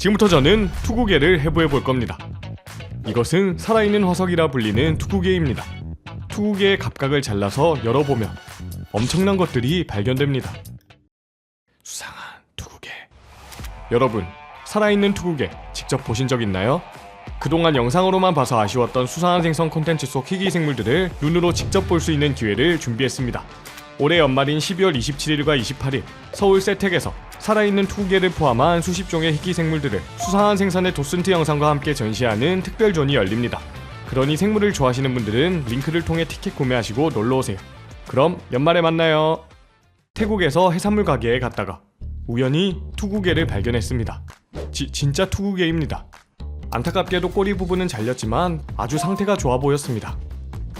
지금부터 저는 투구개를 해부해 볼 겁니다. 이것은 살아있는 화석이라 불리는 투구개입니다. 투구개의 갑각을 잘라서 열어보면 엄청난 것들이 발견됩니다. 수상한 투구개. 여러분, 살아있는 투구개 직접 보신 적 있나요? 그동안 영상으로만 봐서 아쉬웠던 수상한 생성 콘텐츠 속 희귀 생물들을 눈으로 직접 볼 수 있는 기회를 준비했습니다. 올해 연말인 12월 27일과 28일 서울 세택에서 살아있는 투구개를 포함한 수십 종의 희귀 생물들을 수상한 생선의 도슨트 영상과 함께 전시하는 특별존이 열립니다. 그러니 생물을 좋아하시는 분들은 링크를 통해 티켓 구매하시고 놀러오세요. 그럼 연말에 만나요. 태국에서 해산물 가게에 갔다가 우연히 투구개를 발견했습니다. 진짜 투구개입니다. 안타깝게도 꼬리 부분은 잘렸지만 아주 상태가 좋아 보였습니다.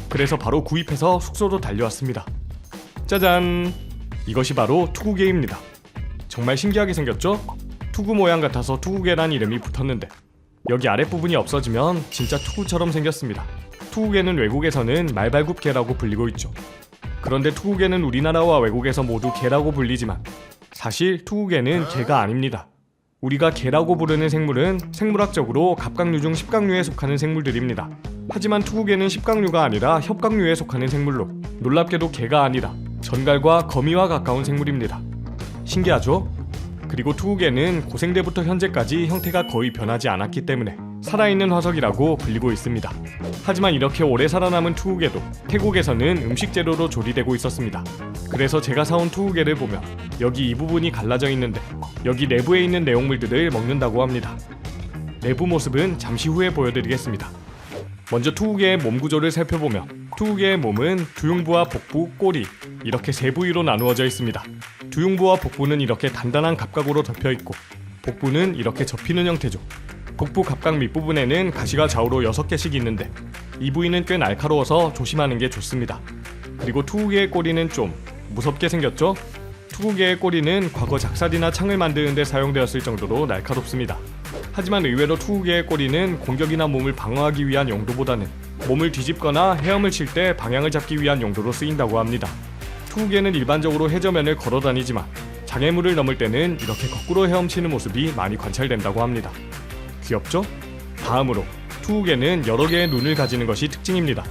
그래서 바로 구입해서 숙소로 달려왔습니다. 짜잔! 이것이 바로 투구개입니다. 정말 신기하게 생겼죠? 투구 모양 같아서 투구개란 이름이 붙었는데 여기 아랫부분이 없어지면 진짜 투구처럼 생겼습니다. 투구개는 외국에서는 말발굽개라고 불리고 있죠. 그런데 투구개는 우리나라와 외국에서 모두 개라고 불리지만 사실 투구개는 개가 아닙니다. 우리가 개라고 부르는 생물은 생물학적으로 갑각류 중 십각류에 속하는 생물들입니다. 하지만 투구개는 십각류가 아니라 협각류에 속하는 생물로 놀랍게도 개가 아니라 전갈과 거미와 가까운 생물입니다. 신기하죠? 그리고 투구개는 고생대부터 현재까지 형태가 거의 변하지 않았기 때문에 살아있는 화석이라고 불리고 있습니다. 하지만 이렇게 오래 살아남은 투구개도 태국에서는 음식 재료로 조리되고 있었습니다. 그래서 제가 사온 투구개를 보면 여기 이 부분이 갈라져 있는데 여기 내부에 있는 내용물들을 먹는다고 합니다. 내부 모습은 잠시 후에 보여드리겠습니다. 먼저 투구개의 몸 구조를 살펴보면 투구개의 몸은 두흉부와 복부, 꼬리 이렇게 세 부위로 나누어져 있습니다. 두흉부와 복부는 이렇게 단단한 갑각으로 덮여 있고 복부는 이렇게 접히는 형태죠. 복부 갑각 밑부분에는 가시가 좌우로 6개씩 있는데 이 부위는 꽤 날카로워서 조심하는 게 좋습니다. 그리고 투구개의 꼬리는 좀 무섭게 생겼죠? 투구개의 꼬리는 과거 작살이나 창을 만드는 데 사용되었을 정도로 날카롭습니다. 하지만 의외로 투구개의 꼬리는 공격이나 몸을 방어하기 위한 용도보다는 몸을 뒤집거나 헤엄을 칠 때 방향을 잡기 위한 용도로 쓰인다고 합니다. 투구개는 일반적으로 해저면을 걸어다니지만 장애물을 넘을 때는 이렇게 거꾸로 헤엄치는 모습이 많이 관찰된다고 합니다. 귀엽죠? 다음으로 투구개는 여러 개의 눈을 가지는 것이 특징입니다.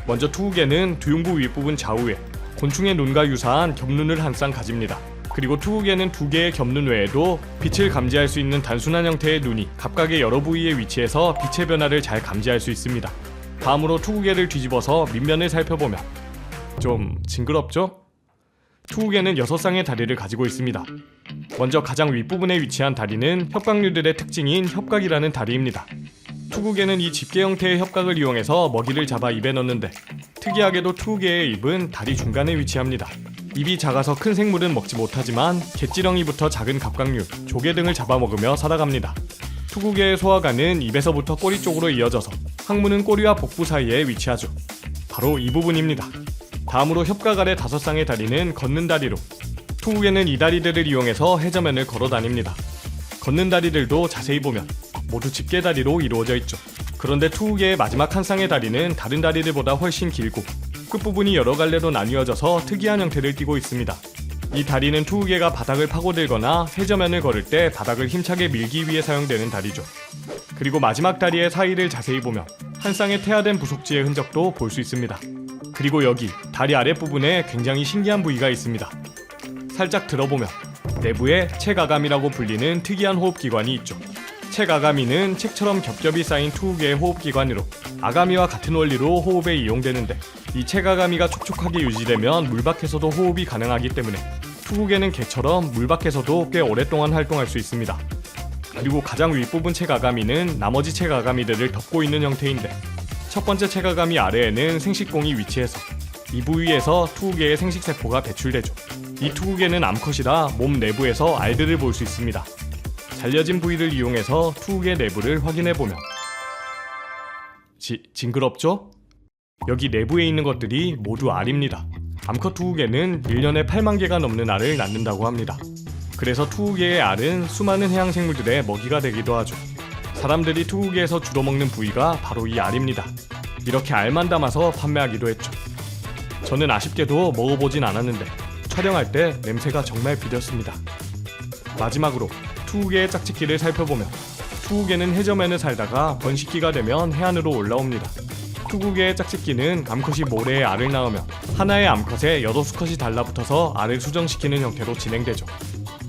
먼저 투구개는 두흉부 윗부분 좌우에 곤충의 눈과 유사한 겹눈을 한 쌍 가집니다. 그리고 투구개는 2개의 겹눈 외에도 빛을 감지할 수 있는 단순한 형태의 눈이 갑각의 여러 부위에 위치해서 빛의 변화를 잘 감지할 수 있습니다. 다음으로 투구개를 뒤집어서 밑면을 살펴보면 좀 징그럽죠? 투구개는 6쌍의 다리를 가지고 있습니다. 먼저 가장 윗부분에 위치한 다리는 협각류들의 특징인 협각이라는 다리입니다. 투구개는 이 집게 형태의 협각을 이용해서 먹이를 잡아 입에 넣는데 특이하게도 투구개의 입은 다리 중간에 위치합니다. 입이 작아서 큰 생물은 먹지 못하지만 개찌렁이부터 작은 갑각류, 조개 등을 잡아먹으며 살아갑니다. 투구개의 소화관은 입에서부터 꼬리 쪽으로 이어져서 항문은 꼬리와 복부 사이에 위치하죠. 바로 이 부분입니다. 다음으로 협각 아래 5쌍의 다리는 걷는 다리로 투구개는 이 다리들을 이용해서 해저면을 걸어 다닙니다. 걷는 다리들도 자세히 보면 모두 집게 다리로 이루어져 있죠. 그런데 투구개의 마지막 한 쌍의 다리는 다른 다리들보다 훨씬 길고 끝부분이 여러 갈래로 나뉘어져서 특이한 형태를 띠고 있습니다. 이 다리는 투구개가 바닥을 파고들거나 해저면을 걸을 때 바닥을 힘차게 밀기 위해 사용되는 다리죠. 그리고 마지막 다리의 사이를 자세히 보면 한 쌍의 태화된 부속지의 흔적도 볼 수 있습니다. 그리고 여기 다리 아랫부분에 굉장히 신기한 부위가 있습니다. 살짝 들어보면 내부에 책아가미라고 불리는 특이한 호흡기관이 있죠. 책아가미는 책처럼 겹겹이 쌓인 투구개의 호흡기관으로 아가미와 같은 원리로 호흡에 이용되는데 이 책아가미가 촉촉하게 유지되면 물 밖에서도 호흡이 가능하기 때문에 투구개는 개처럼 물 밖에서도 꽤 오랫동안 활동할 수 있습니다. 그리고 가장 윗부분 책아가미는 나머지 책아가미들을 덮고 있는 형태인데 첫 번째 책아가미 아래에는 생식공이 위치해서 이 부위에서 투구개의 생식세포가 배출되죠. 이 투구개는 암컷이라 몸 내부에서 알들을 볼 수 있습니다. 잘려진 부위를 이용해서 투구개 내부를 확인해보면 징그럽죠? 여기 내부에 있는 것들이 모두 알입니다. 암컷 투구개는 1년에 8만 개가 넘는 알을 낳는다고 합니다. 그래서 투구개의 알은 수많은 해양생물들의 먹이가 되기도 하죠. 사람들이 투구개에서 주로 먹는 부위가 바로 이 알입니다. 이렇게 알만 담아서 판매하기도 했죠. 저는 아쉽게도 먹어보진 않았는데 촬영할 때 냄새가 정말 비렸습니다. 마지막으로 투우개의 짝짓기를 살펴보면 투우개는 해저면에 살다가 번식기가 되면 해안으로 올라옵니다. 투구개의 짝짓기는 암컷이 모래에 알을 낳으며 하나의 암컷에 여러 수컷이 달라붙어서 알을 수정시키는 형태로 진행되죠.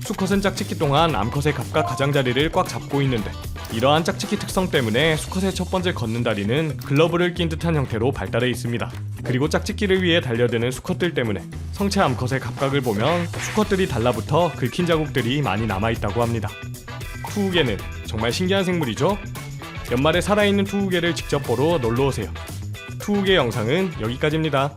수컷은 짝짓기 동안 암컷의 갑각 가장자리를 꽉 잡고 있는데 이러한 짝짓기 특성 때문에 수컷의 첫 번째 걷는다리는 글러브를 낀 듯한 형태로 발달해 있습니다. 그리고 짝짓기를 위해 달려드는 수컷들 때문에 성체 암컷의 갑각을 보면 수컷들이 달라붙어 긁힌 자국들이 많이 남아있다고 합니다. 투우개는 정말 신기한 생물이죠? 연말에 살아있는 투우개를 직접 보러 놀러오세요. 투우개 영상은 여기까지입니다.